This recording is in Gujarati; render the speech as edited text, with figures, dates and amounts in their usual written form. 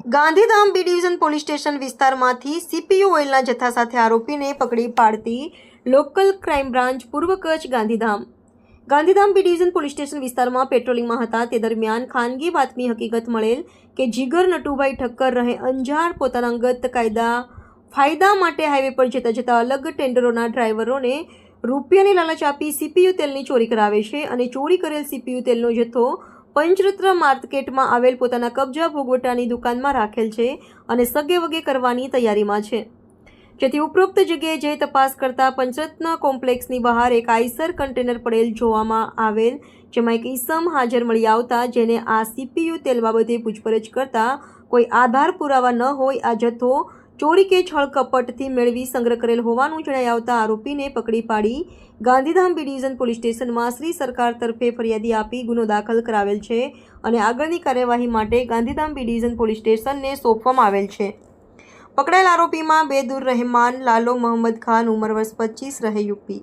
Gandhidham B division police station વિસ્તારમાંથી સીપીયુ ઓઇલના જથ્થા સાથે આરોપીને પકડી પાડતી લોકલ ક્રાઇમ બ્રાન્ચ પૂર્વ Kutch Gandhidham B division police station વિસ્તારમાં પેટ્રોલિંગમાં હતા તે દરમિયાન ખાનગી બાતમી હકીકત મળેલ કે જીગર નટુભાઈ ઠક્કર રહે અંજાર પોતાના અંગત ફાયદા માટે હાઈવે પર જતા અલગ ટેન્ડરોના ડ્રાઈવરોને રૂપિયાની લાલચ આપી સીપીયુ તેલની ચોરી કરાવે છે અને ચોરી કરેલ સીપીયુ તેલનો જથ્થો પંચરત્ન માર્કેટમાં આવેલ પોતાના કબજા ભોગવટાની દુકાનમાં રાખેલ છે અને સગે વગે કરવાની તૈયારીમાં છે, જેથી ઉપરોક્ત જગ્યાએ જઈ તપાસ કરતા પંચરત્ન કોમ્પ્લેક્સની બહાર એક આઈસર કન્ટેનર પડેલ જોવામાં આવેલ, જેમાં એક ઈસમ હાજર મળી આવતા જેને આ સીપીયુ તેલ બાબતે પૂછપરછ કરતા કોઈ આધાર પુરાવા ન હોય આ જથ્થો ચોરી કે છળ કપટથી મેળવી સંગ્રહ કરેલ હોવાનું જણાઈ આવતા આરોપીને પકડી પાડી ગાંધીધામ બી ડિવિઝન પોલીસ સ્ટેશનમાં શ્રી સરકાર તરફે ફરિયાદી આપી ગુનો દાખલ કરાવેલ છે અને આગળની કાર્યવાહી માટે ગાંધીધામ બી ડિવિઝન પોલીસ સ્ટેશનને સોંપવામાં આવેલ છે. પકડાયેલ આરોપીમાં બેદુર રહેમાન લાલો મોહમ્મદ ખાન, ઉંમર વર્ષ 25, રહે યુપી.